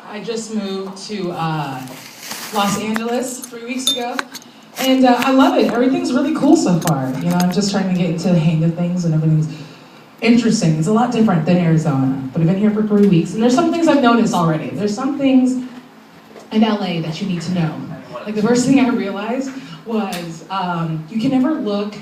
I just moved to Los Angeles 3 weeks ago, and I love it. Everything's really cool so far. You know, I'm just trying to get into the hang of things, and everything's interesting. It's a lot different than Arizona, but I've been here for 3 weeks, and there's some things I've noticed already. There's some things in LA that you need to know. Like the first thing I realized was you can never look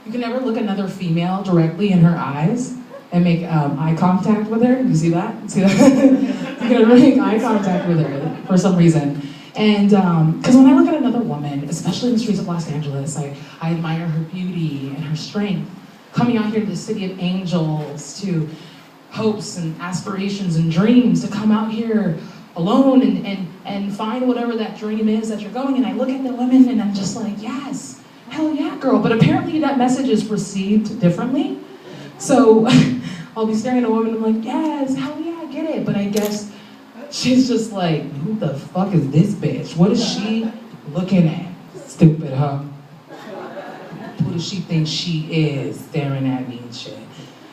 another female directly in her eyes and make eye contact with her. You see that? See that? You gotta make eye contact with her for some reason. And because when I look at another woman, especially in the streets of Los Angeles, I admire her beauty and her strength. Coming out here to the city of angels, to hopes and aspirations and dreams, to come out here alone and find whatever that dream is that you're going. And I look at the women and I'm just like, yes, hell yeah, girl. But apparently that message is received differently. So I'll be staring at a woman and I'm like, yes, hell yeah, I get it. But I guess she's just like, who the fuck is this bitch? What is she looking at? Stupid, huh? Who does she think she is staring at me and shit?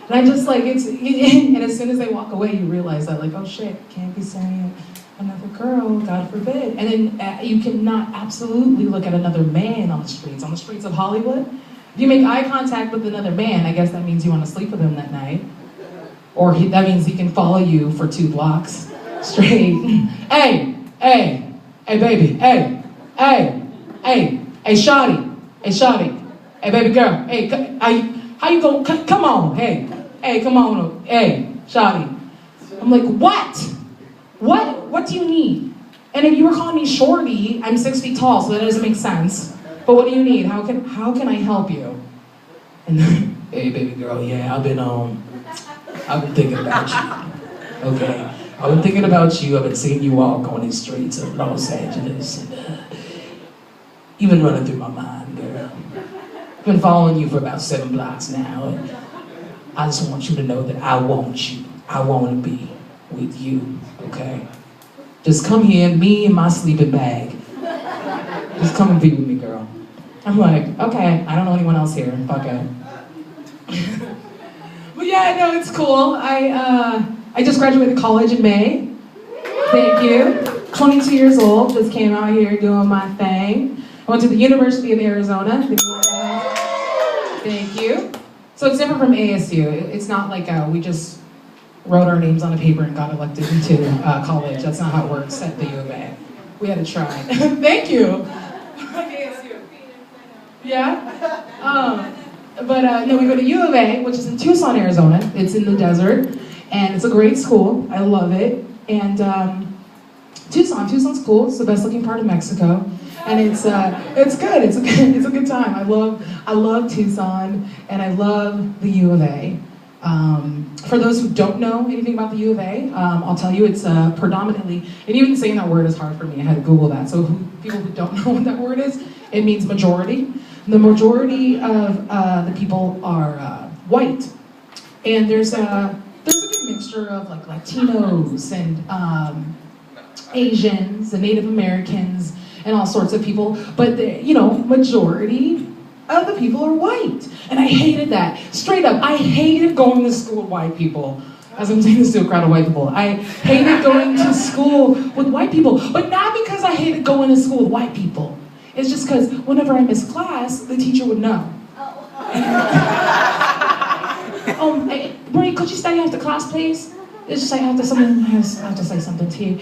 And I just like, and as soon as they walk away, you realize that like, oh shit, can't be staring at another girl, God forbid. And then you cannot absolutely look at another man on the streets of Hollywood. If you make eye contact with another man, I guess that means you want to sleep with him that night. Or that means he can follow you for 2 blocks straight. Hey, baby, hey, shawty, hey, baby girl, hey, how you go, come on, hey, come on, hey, shawty. I'm like, what do you need? And if you were calling me shorty, I'm 6 feet tall, so that doesn't make sense. But what do you need? How can I help you? And then, hey, baby girl, yeah, I've been thinking about you. Okay, I've been thinking about you. I've been seeing you walk on these streets of Los Angeles, and you've been running through my mind, girl. I've been following you for about 7 blocks now, and I just want you to know that I want you. I want to be with you. Okay, just come here, me and my sleeping bag. Just come and be with me, girl. I'm like, okay, I don't know anyone else here. Fuck it. But yeah, no, it's cool. I just graduated college in May. Thank you. 22 years old. Just came out here doing my thing. I went to the University of Arizona. Thank you. So it's different from ASU. It's not like we just wrote our names on a paper and got elected into college. That's not how it works at the U of A. We had to try. Thank you. Yeah? No, we go to U of A, which is in Tucson, Arizona. It's in the desert, and it's a great school. I love it. And Tucson's cool. It's the best looking part of Mexico. And it's good. It's a good time. I love Tucson, and I love the U of A. For those who don't know anything about the U of A, I'll tell you it's predominantly, and even saying that word is hard for me. I had to Google that. So people who don't know what that word is, it means majority. The majority of the people are white, and there's a good mixture of like Latinos and Asians and Native Americans and all sorts of people. But the majority of the people are white, and I hated that. Straight up, I hated going to school with white people. As I'm saying this to a crowd of white people, I hated going to school with white people, but not because I hated going to school with white people. It's just because whenever I missed class, the teacher would know. Hey, Bri, could you stay after class, please? It's just like I have to say something to you.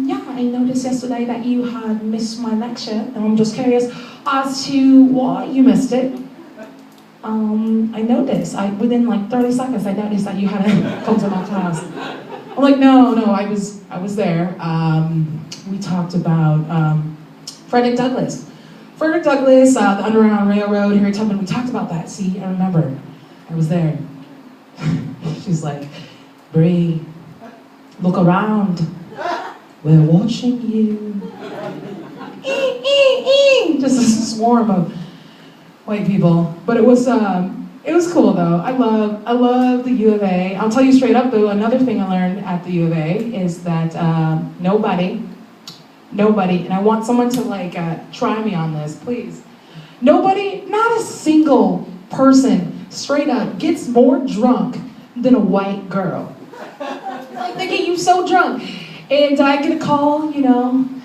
Yeah, I noticed yesterday that you had missed my lecture, and I'm just curious as to why you missed it. I noticed. Within like 30 seconds, I noticed that you hadn't come to my class. I'm like, no, I was there. We talked about Frederick Douglass, the Underground Railroad here in Tubman. We talked about that. See, I remember. I was there. She's like, Bri, look around. We're watching you. Just a swarm of white people. But it was cool though. I love the U of A. I'll tell you straight up though, another thing I learned at the U of A is that nobody, and I want someone to try me on this, please. Nobody, not a single person, straight up, gets more drunk than a white girl. Like, they get you so drunk. And I get a call, 10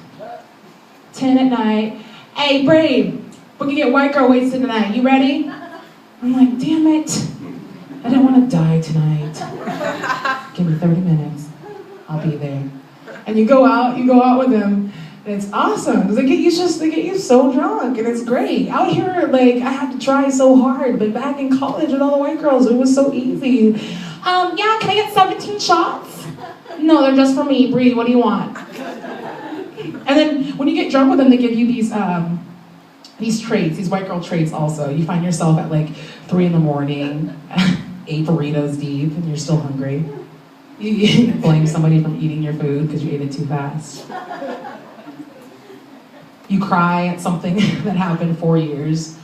at night. Hey, Bri, we can get white girl wasted tonight. You ready? I'm like, damn it. I don't want to die tonight. Give me 30 minutes. I'll be there. And you go out with them, and it's awesome. Because they get you so drunk, and it's great. Out here, I had to try so hard, but back in college with all the white girls, it was so easy. Yeah, can I get 17 shots? No, they're just for me. Bri, what do you want? And then when you get drunk with them, they give you these traits, these white girl traits also. You find yourself at 3 in the morning, 8 burritos deep, and you're still hungry. You blame somebody from eating your food because you ate it too fast. You cry at something that happened 4 years,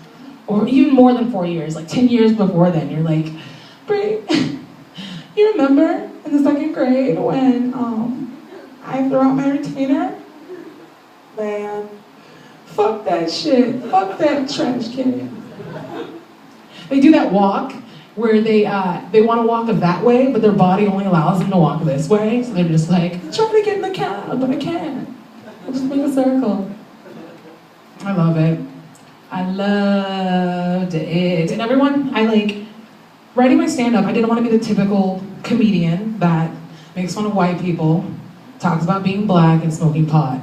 or even more than 4 years, 10 years before then. You're like, Bri, you remember in the 2nd grade when I threw out my retainer? Man, fuck that shit. Fuck that trash can. They do that walk where they want to walk that way, but their body only allows them to walk this way. So they're just like, I'm trying to get in the cab, but I can't. I'll just make a circle. I love it. I loved it. And everyone, writing my stand-up, I didn't want to be the typical comedian that makes fun of white people, talks about being black and smoking pot.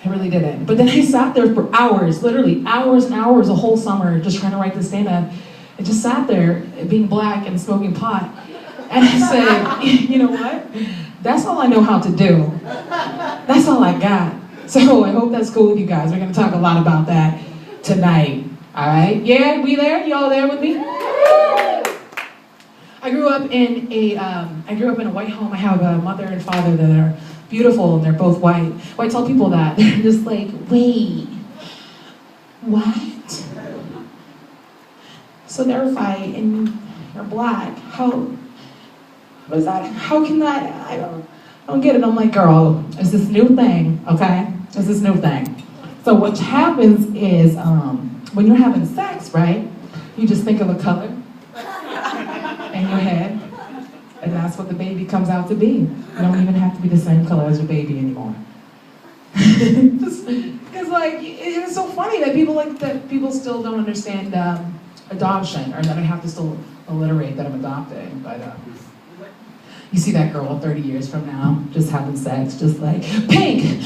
I really didn't. But then I sat there for hours, literally hours and hours, a whole summer, just trying to write this stand-up. I just sat there, being black and smoking pot. And I said, you know what? That's all I know how to do. That's all I got. So I hope that's cool with you guys. We're gonna talk a lot about that tonight. All right? Yeah, we there? Y'all there with me? I grew up in a white home. I have a mother and father that are beautiful, and they're both white. When I tell people that, they're just like, wait, what? So they're white and you're black. How is that? How can that? I don't get it. I'm like, girl, it's this new thing, okay? It's this new thing. So what happens is, when you're having sex, right? You just think of a color in your head, and that's what the baby comes out to be. You don't even have to be the same color as your baby anymore. Just because, it's so funny that people still don't understand adoption, or that I have to still alliterate that I'm adopted. But you see that girl 30 years from now just having sex, just like pink.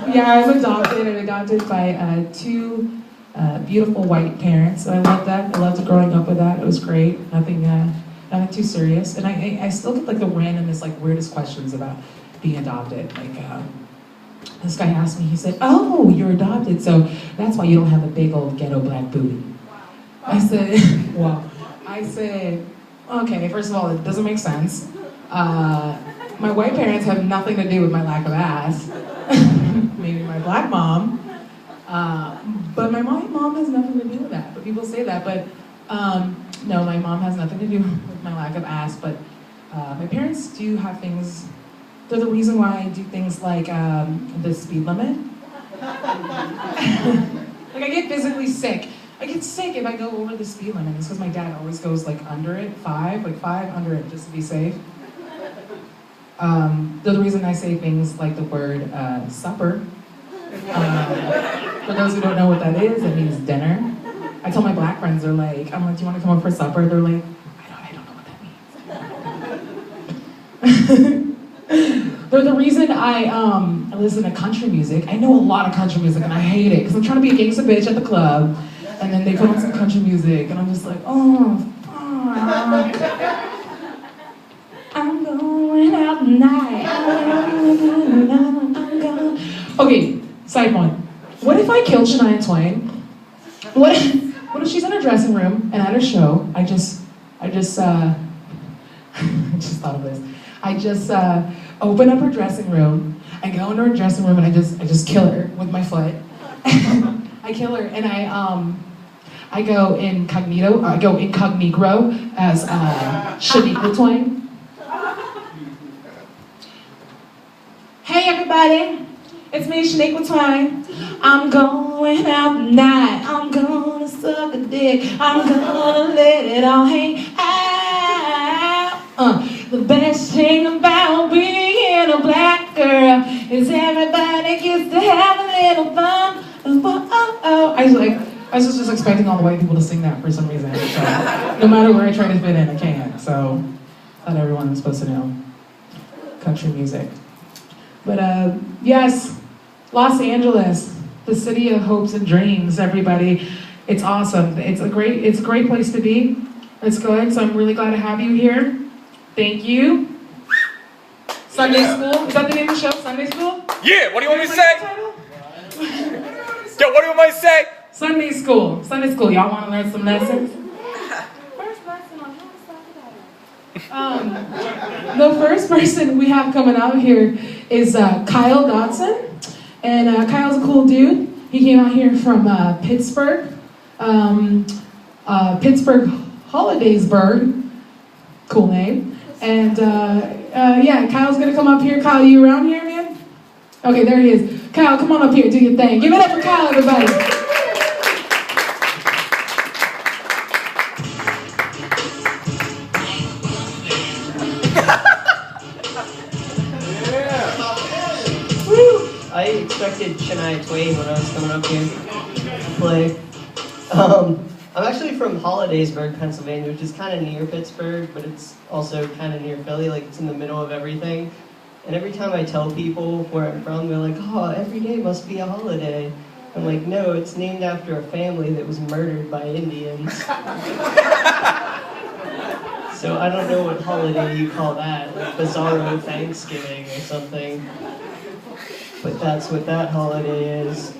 Yeah, I'm adopted. I'm adopted by 2 beautiful white parents. So I love that. I loved growing up with that. It was great. Nothing too serious. And I still get the randomest, weirdest questions about being adopted. This guy asked me, he said, oh, you're adopted, so that's why you don't have a big old ghetto black booty. I said, okay, first of all, it doesn't make sense. My white parents have nothing to do with my lack of ass. Maybe my black mom. But my white mom has nothing to do with that. But people say that, but no, my mom has nothing to do with my lack of ass, but my parents do have things. They're the reason why I do things like the speed limit. I get physically sick. I get sick if I go over the speed limit. It's because my dad always goes under it, 5 under it, just to be safe. They're the reason I say things like the word supper. For those who don't know what that is, it means dinner. I tell my black friends, I'm like, do you want to come up for supper? They're like, I don't know what that means. They're the reason I listen to country music. I know a lot of country music and I hate it because I'm trying to be a gangsta bitch at the club, and then they put on some country music and I'm just like, oh, fuck. I'm going out tonight. I'm going. Okay, side one. What if I killed Shania Twain? What if she's in her dressing room and at her show, I just thought of this. I just open up her dressing room, I go into her dressing room and I just kill her with my foot. I kill her and I go incognito as Shania Twain. Hey everybody, it's me, Shania Twain. I'm going out tonight. I'm gonna suck a dick. I'm gonna let it all hang out. The best thing about being a black girl is everybody gets to have a little fun. I was just expecting all the white people to sing that for some reason. So no matter where I try to fit in, I can't. So not everyone is supposed to know country music. But yes, Los Angeles, the city of hopes and dreams, everybody. It's awesome. It's a great place to be. It's good, so I'm really glad to have you here. Thank you. Sunday School, is that the name of the show, Sunday School? Yeah, what do you want me to say? Yo, what do you want me to say? Sunday School, y'all want to learn some lessons? First lesson on how to talk about it. The first person we have coming out here is Kyle Dodson. And Kyle's a cool dude. He came out here from Pittsburgh. Pittsburgh Holidaysburg. Cool name. And yeah, Kyle's gonna come up here. Kyle, you around here, man? Okay, there he is. Kyle, come on up here, do your thing. Give it up for Kyle, everybody. I expected Shania Twain when I was coming up here to play. I'm actually from Holidaysburg, Pennsylvania, which is kind of near Pittsburgh, but it's also kind of near Philly, like it's in the middle of everything. And every time I tell people where I'm from, they're like, oh, every day must be a holiday. I'm like, no, it's named after a family that was murdered by Indians. So I don't know what holiday you call that, like Bizarro Thanksgiving or something. But that's what that holiday is.